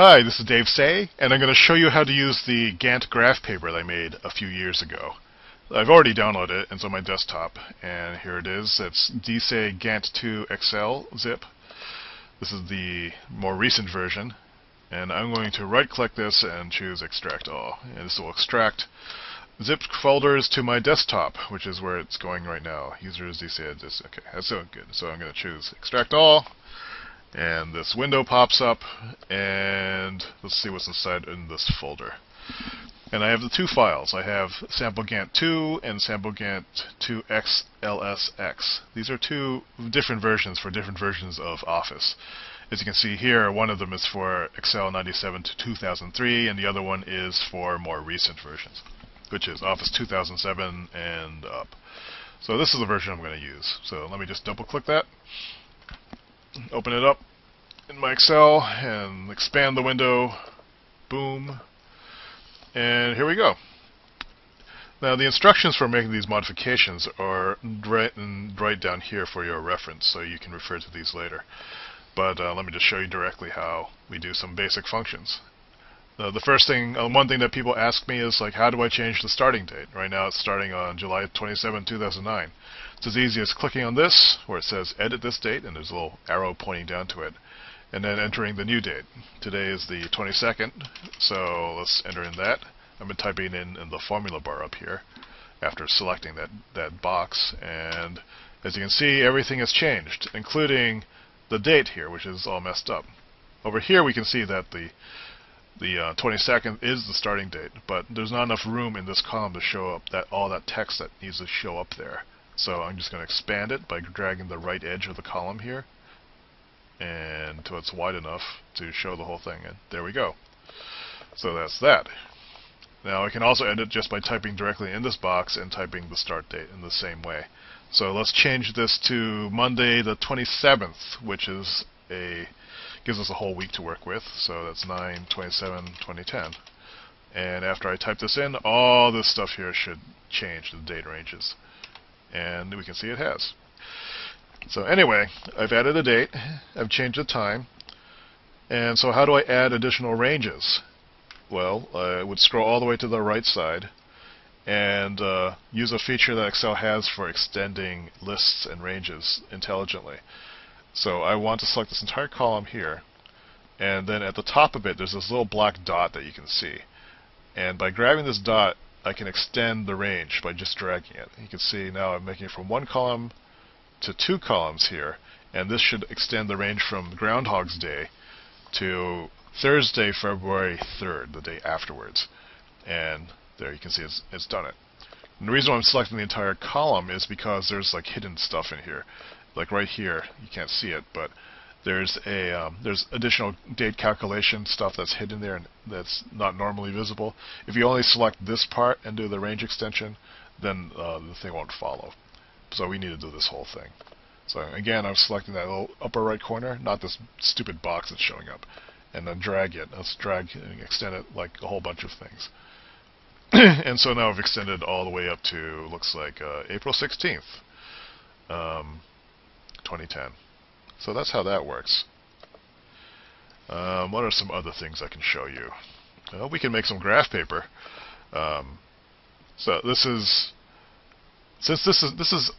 Hi, this is Dave Say, and I'm going to show you how to use the Gantt graph paper that I made a few years ago. I've already downloaded it, and it's on my desktop, and here it is. It's DSay Gantt 2 Excel zip. This is the more recent version, and I'm going to right-click this and choose Extract All, and this will extract zipped folders to my desktop, which is where it's going right now. Users DSay this. Okay, that's so good. So I'm going to choose Extract All. And this window pops up, and let's see what's inside in this folder. And I have the two files. I have sample Gantt 2 and sample Gantt 2 XLSX. These are two different versions for different versions of Office. As you can see here, one of them is for Excel 97 to 2003, and the other one is for more recent versions, which is Office 2007 and up. So this is the version I'm going to use. So let me just double-click that. Open it up in my Excel and expand the window. Boom. And here we go. Now the instructions for making these modifications are right down here for your reference, so you can refer to these later. But let me just show you directly how we do some basic functions. The first thing, one thing that people ask me is like, how do I change the starting date? Right now it's starting on July 27, 2009. It's as easy as clicking on this, where it says edit this date, and there's a little arrow pointing down to it, and then entering the new date. Today is the 22nd, so let's enter in that. I've been typing in the formula bar up here after selecting that box, and as you can see, everything has changed, including the date here, which is all messed up. Over here we can see that the 22nd is the starting date, but there's not enough room in this column to show up all that text that needs to show up there. So I'm just going to expand it by dragging the right edge of the column here and until it's wide enough to show the whole thing. And there we go. So that's that. Now I can also edit just by typing directly in this box and typing the start date in the same way. So let's change this to Monday the 27th, which is gives us a whole week to work with. So that's 9/27/2010. And after I type this in, all this stuff here should change, the date ranges. And we can see it has. So anyway, I've added a date, I've changed the time, and so how do I add additional ranges? Well, I would scroll all the way to the right side and use a feature that Excel has for extending lists and ranges intelligently. So I want to select this entire column here, and then at the top of it there's this little black dot that you can see. And by grabbing this dot, I can extend the range by just dragging it. You can see now I'm making it from one column to two columns here, and this should extend the range from Groundhog's Day to Thursday, February 3rd, the day afterwards. And there you can see it's done it. And the reason why I'm selecting the entire column is because there's like hidden stuff in here. Like right here, you can't see it, but there's additional date calculation stuff that's hidden there and that's not normally visible. If you only select this part and do the range extension, then the thing won't follow. So we need to do this whole thing. So again, I'm selecting that little upper right corner, not this stupid box that's showing up, and then drag it. Let's drag and extend it like a whole bunch of things. And so now I've extended all the way up to, looks like April 16th, 2010. So that's how that works. What are some other things I can show you? We can make some graph paper. So this is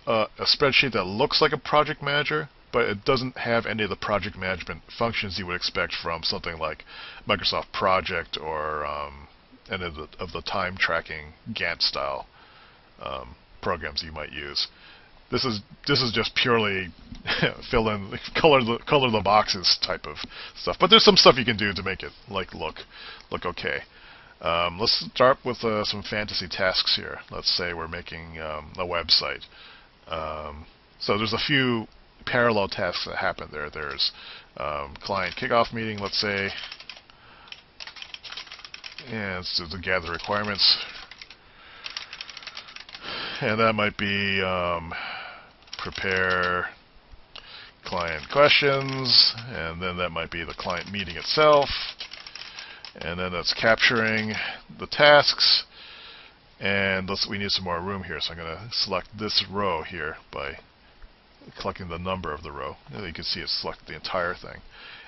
a spreadsheet that looks like a project manager, but it doesn't have any of the project management functions you would expect from something like Microsoft Project or any of the time tracking Gantt style programs you might use. This is just purely fill in, color the boxes type of stuff. But there's some stuff you can do to make it look okay. Let's start with some fantasy tasks here. Let's say we're making a website. So there's a few parallel tasks that happen there. There's client kickoff meeting, let's say, and it's to gather requirements. And that might be prepare client questions, and then that might be the client meeting itself, and then that's capturing the tasks, and we need some more room here, so I'm going to select this row here by clicking the number of the row. And you can see it's selected the entire thing,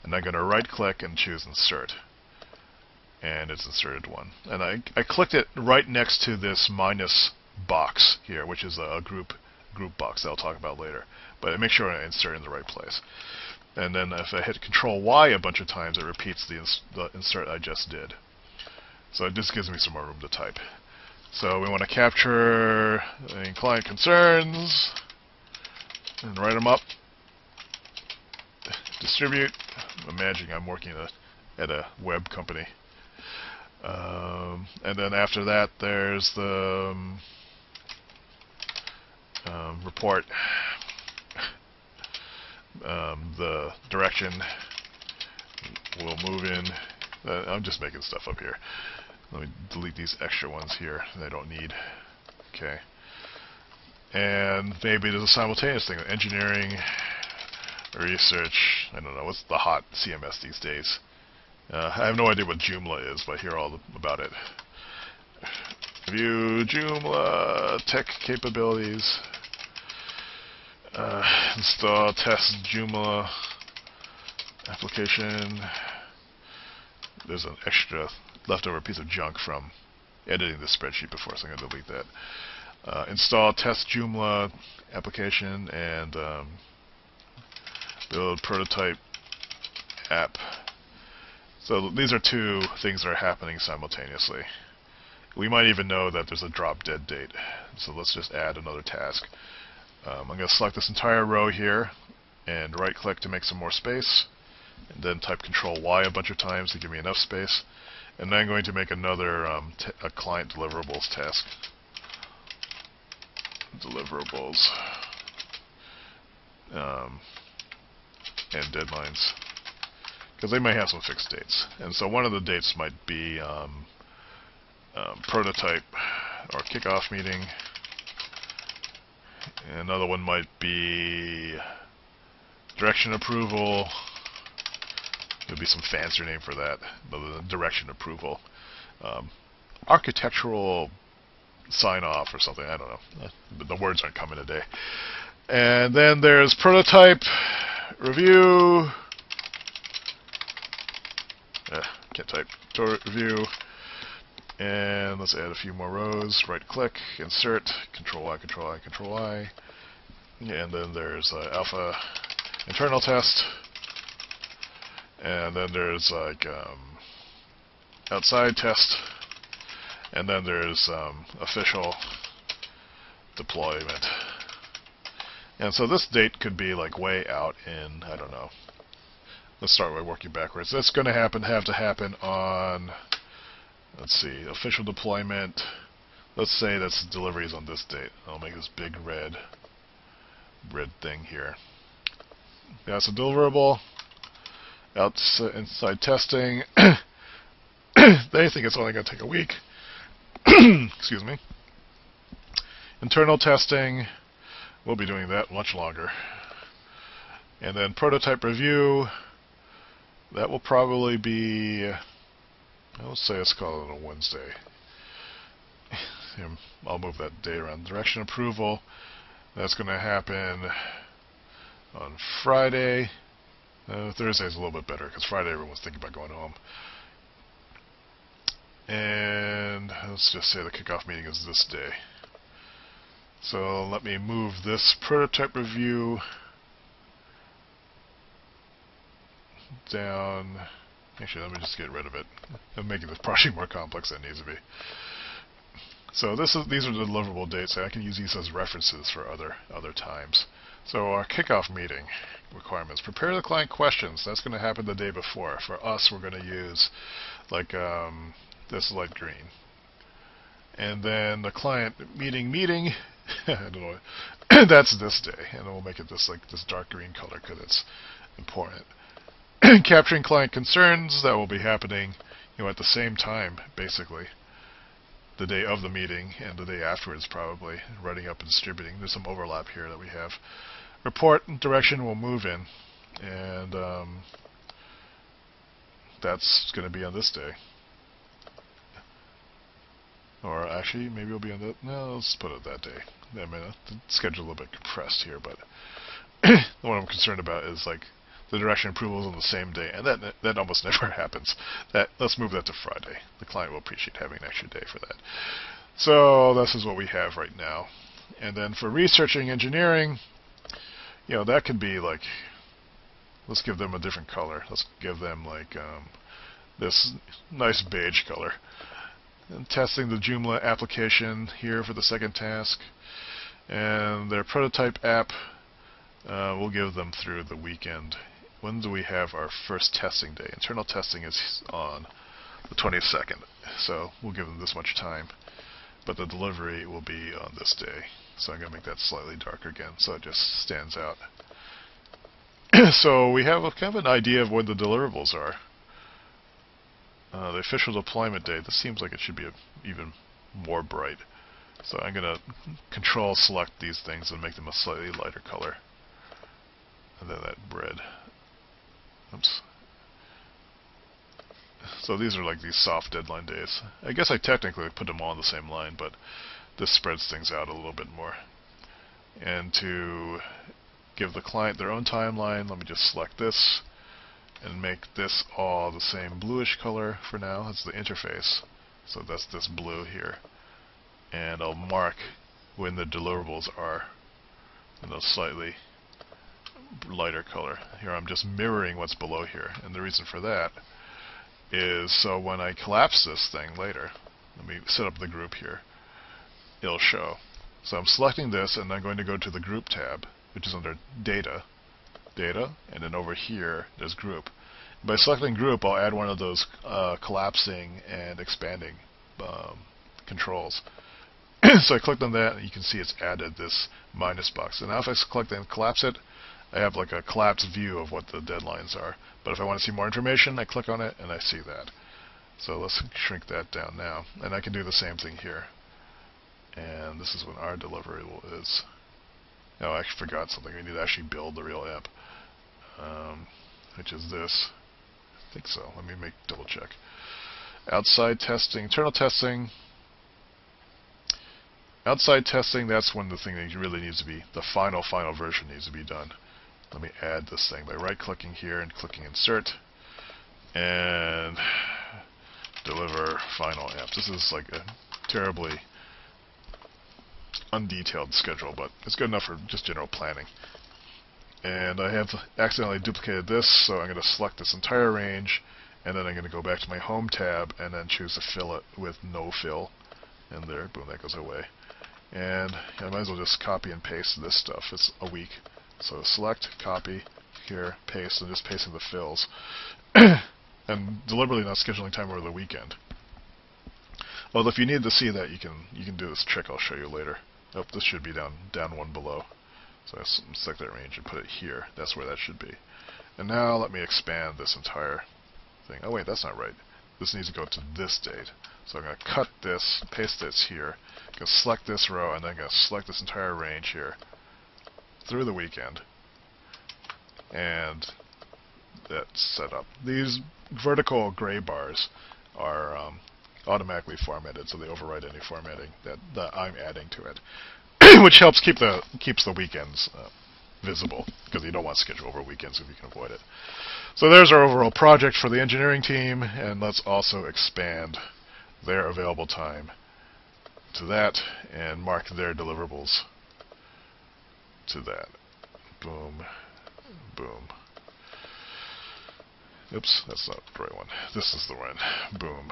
and I'm going to right click and choose insert. and it's inserted one. And I clicked it right next to this minus box here, which is a group box that I'll talk about later. But make sure I insert in the right place. And then if I hit Control Y a bunch of times, it repeats the insert I just did. So it just gives me some more room to type. So we want to capture any client concerns and write them up. Distribute. Imagine I'm working at a web company. And then after that, there's the report. The direction will move in. I'm just making stuff up here. Let me delete these extra ones here that I don't need. Okay. And maybe there's a simultaneous thing. Engineering, research. I don't know. What's the hot CMS these days? I have no idea what Joomla is, but I hear all about it. View Joomla, tech capabilities. Install, test Joomla application. There's an extra leftover piece of junk from editing the spreadsheet before, so I'm going to delete that. Install, test Joomla application, and build prototype app. So these are two things that are happening simultaneously. We might even know that there's a drop dead date. So let's just add another task. I'm going to select this entire row here and right click to make some more space, and then type Control Y a bunch of times to give me enough space. And then I'm going to make another a client deliverables task. Deliverables and deadlines, because they may have some fixed dates. And so one of the dates might be prototype or kickoff meeting. Another one might be direction approval. There'd be some fancier name for that, other than direction approval. Architectural sign-off or something, I don't know. The words aren't coming today. And then there's prototype, review, can't type, review, and let's add a few more rows. Right-click, insert, Control-I, Control-I, Control-I, and then there's alpha internal test, and then there's like outside test, and then there's official deployment. And so this date could be like way out in, I don't know. Let's start by working backwards. That's going to have to happen on, let's see, official deployment. Let's say that's deliveries on this date. I'll make this big red thing here. Yeah, so deliverable, inside testing. They think it's only going to take a week. Excuse me. Internal testing, we'll be doing that much longer. And then prototype review, that will probably be, let's say let's call it a Wednesday. I'll move that day around. Direction approval, that's going to happen on Friday. Thursday's a little bit better because Friday everyone's thinking about going home. And let's just say the kickoff meeting is this day. So let me move this prototype review down. Actually, let me just get rid of it. I'm making this project more complex than it needs to be. So these are the deliverable dates. I can use these as references for other times. So our kickoff meeting requirements. Prepare the client questions. That's going to happen the day before. For us, we're going to use like this light green. And then the client meeting. I don't know. That's this day, and we'll make it this dark green color because it's important. Capturing client concerns, that will be happening, at the same time, basically. The day of the meeting and the day afterwards, probably, writing up and distributing. There's some overlap here that we have. Report and direction will move in, and that's going to be on this day. Or actually, maybe it'll be on no, let's put it that day. I mean, the schedule's a little bit compressed here, but what I'm concerned about is like the direction approvals on the same day, and that almost never happens. Let's move that to Friday. The client will appreciate having an extra day for that. So this is what we have right now. And then for researching engineering, that could be like, let's give them a different color. Let's give them like this nice beige color. And testing the Joomla application here for the second task. And their prototype app, we'll give them through the weekend. When do we have our first testing day? Internal testing is on the 22nd, so we'll give them this much time. But the delivery will be on this day. So I'm going to make that slightly darker again, so it just stands out. So we have kind of an idea of when the deliverables are. The official deployment date, this seems like it should be even more bright. So I'm going to control select these things and make them a slightly lighter color. And then that red. Oops. So these are like these soft deadline days. I guess I technically put them all on the same line, but this spreads things out a little bit more. And to give the client their own timeline, let me just select this and make this all the same bluish color for now. That's the interface. So that's this blue here. And I'll mark when the deliverables are in a slightly lighter color. Here I'm just mirroring what's below here. And the reason for that is so when I collapse this thing later, let me set up the group here, it'll show. So I'm selecting this and I'm going to go to the group tab, which is under data, and then over here there's group. By selecting group, I'll add one of those collapsing and expanding controls. So I clicked on that and you can see it's added this minus box. And now if I click and collapse it, I have like a collapsed view of what the deadlines are. But if I want to see more information, I click on it and I see that. So let's shrink that down now. And I can do the same thing here. And this is when our deliverable is. Oh, I actually forgot something. We need to actually build the real app, which is this. I think so. Let me double check. Outside testing, internal testing. Outside testing, that's when the thing that really needs to be, the final version needs to be done. Let me add this thing by right-clicking here and clicking Insert. And deliver final app. This is like a terribly undetailed schedule, but it's good enough for just general planning. And I have accidentally duplicated this, so I'm going to select this entire range, and then I'm going to go back to my Home tab, and then choose to fill it with no fill. And there, boom, that goes away. And I might as well just copy and paste this stuff. It's a week. So select, copy, here, paste, and just pasting the fills. And deliberately not scheduling time over the weekend. Well, if you need to see that, you can do this trick I'll show you later. Oh, this should be down one below. So I select that range and put it here. That's where that should be. And now let me expand this entire thing. Oh wait, that's not right. This needs to go to this date. So I'm going to cut this, paste this here, I'm going to select this row, and then I'm going to select this entire range here through the weekend. And that's set up. These vertical gray bars are automatically formatted, so they override any formatting that I'm adding to it, which helps keeps the weekends visible, because you don't want to schedule over weekends if you can avoid it. So there's our overall project for the engineering team, and let's also expand their available time to that and mark their deliverables to that. Boom, boom. Oops, that's not the right one. This is the one. Boom.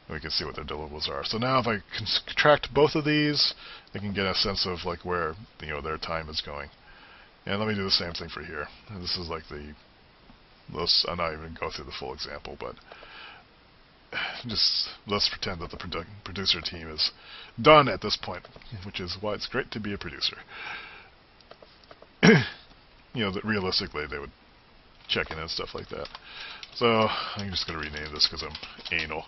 And we can see what their deliverables are. So now if I contract both of these, I can get a sense of like where their time is going. And let me do the same thing for here. And this is like I'm not even going to go through the full example, but just let's pretend that the producer team is done at this point, which is why it's great to be a producer. That realistically they would check in and stuff like that. So I'm just going to rename this because I'm anal.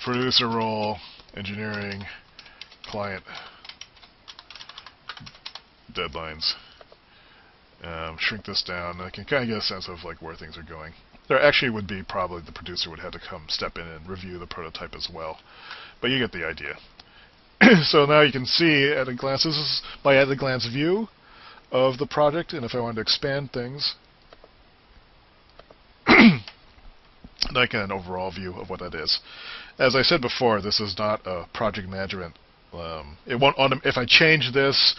Producer role, engineering, client, deadlines. Shrink this down. I can kind of get a sense of like where things are going. There actually would be probably the producer would have to come step in and review the prototype as well, but you get the idea. So now you can see at a glance. This is my at a glance view of the project, and if I wanted to expand things, like an overall view of what that is. As I said before, this is not a project management. It won't if I change this,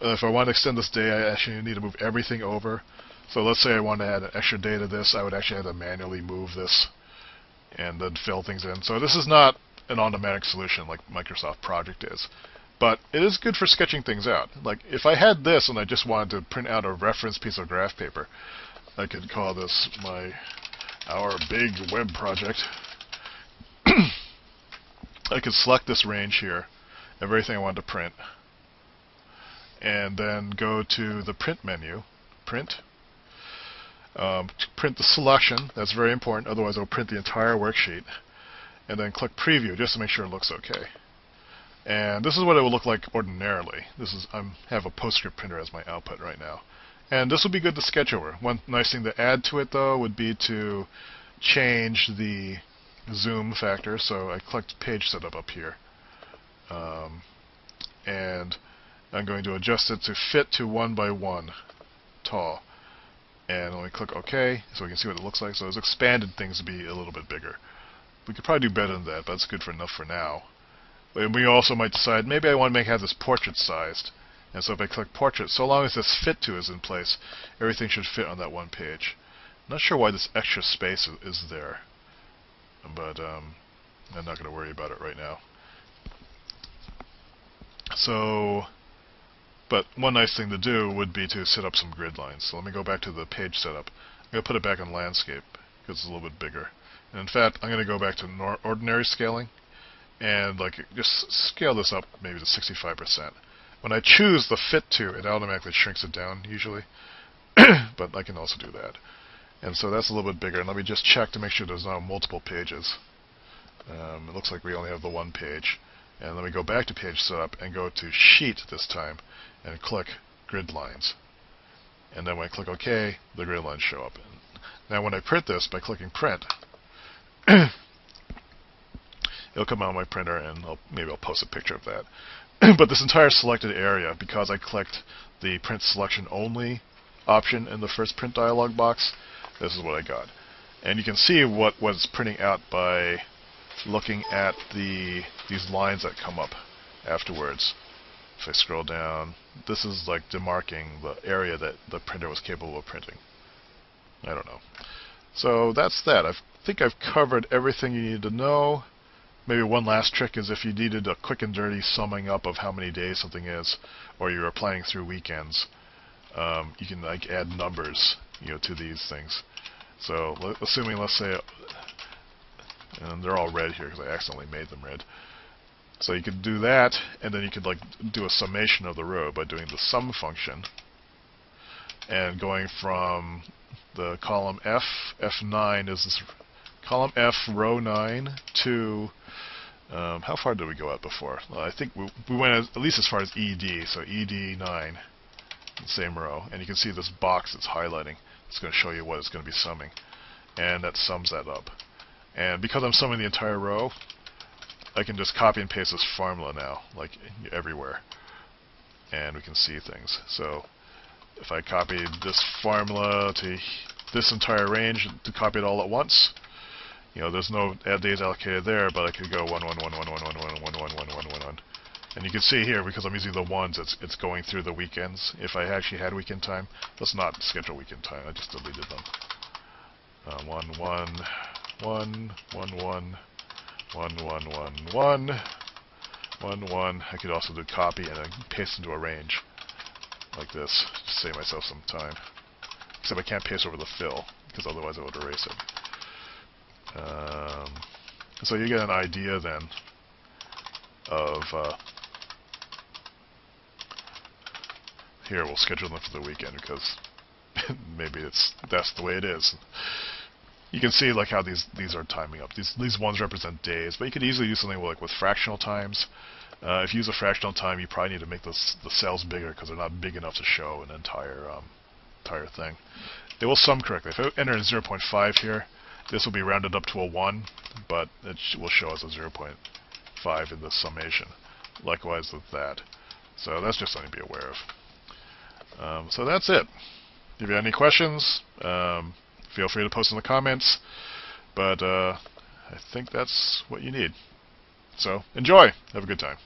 if I want to extend this day, I actually need to move everything over. So let's say I want to add an extra day to this, I would actually have to manually move this and then fill things in. So this is not an automatic solution like Microsoft Project is. But it is good for sketching things out. Like if I had this and I just wanted to print out a reference piece of graph paper, I could call this our big web project. I could select this range here of everything I want to print, and then go to the print menu, print, print the selection. That's very important, otherwise it'll print the entire worksheet, and then click preview just to make sure it looks okay. And this is what it will look like ordinarily. This is I have a PostScript printer as my output right now, and this will be good to sketch over. One nice thing to add to it though would be to change the zoom factor. So I clicked page setup up here, and I'm going to adjust it to fit to 1 by 1 tall, and let me click OK so we can see what it looks like. So it's expanded things to be a little bit bigger. We could probably do better than that, but it's good for enough for now. And we also might decide maybe I want to have this portrait sized, and so if I click portrait, so long as this fit to is in place, everything should fit on that one page. I'm not sure why this extra space is there, but I'm not going to worry about it right now. So, but one nice thing to do would be to set up some grid lines. So let me go back to the page setup. I'm going to put it back on landscape because it's a little bit bigger. And in fact, I'm going to go back to ordinary scaling and just scale this up maybe to 65%. When I choose the fit to, it automatically shrinks it down usually, but I can also do that. And so that's a little bit bigger. And let me just check to make sure there's not multiple pages. It looks like we only have the one page. And let me go back to page setup and go to sheet this time and click grid lines. And then when I click OK, the grid lines show up. Now when I print this by clicking print, it'll come out on my printer, and maybe I'll post a picture of that. But this entire selected area, because I clicked the print selection only option in the first print dialog box, this is what I got. And you can see what was printing out by looking at these lines that come up afterwards. If I scroll down, this is like demarking the area that the printer was capable of printing. I don't know. So that's that. I think I've covered everything you need to know. Maybe one last trick is if you needed a quick and dirty summing up of how many days something is, or you were planning through weekends, you can add numbers, to these things. So assuming, let's say, and they're all red here because I accidentally made them red. So you could do that, and then you could do a summation of the row by doing the sum function, and going from the column F, F9 is this column F, row 9 to how far did we go out before? Well, I think we went at least as far as ED, so ED9, same row, and you can see this box that's highlighting. It's going to show you what it's going to be summing, and that sums that up. And because I'm summing the entire row, I can just copy and paste this formula now, everywhere, and we can see things. So if I copied this formula to this entire range to copy it all at once, there's no days allocated there, but I could go 1, 1, 1, 1, 1, 1, 1, 1, 1, 1, 1, 1, 1. And you can see here, because I'm using the ones, it's going through the weekends. If I actually had weekend time, let's not schedule weekend time. I just deleted them. 1, 1, 1, 1, 1, 1, 1, 1, 1, 1. I could also do copy and then paste into a range like this to save myself some time. Except I can't paste over the fill, because otherwise I would erase it. So you get an idea then of here we'll schedule them for the weekend because maybe that's the way it is. You can see how these are timing up. These ones represent days, but you could easily use something with fractional times. If you use a fractional time, you probably need to make the cells bigger because they're not big enough to show an entire thing. They will sum correctly. If I enter in 0.5 here, this will be rounded up to a 1, but it will show us a 0.5 in the summation. Likewise with that. So that's just something to be aware So that's it. If you have any questions, feel free to post in the comments. But I think that's what you need. So enjoy. Have a good time.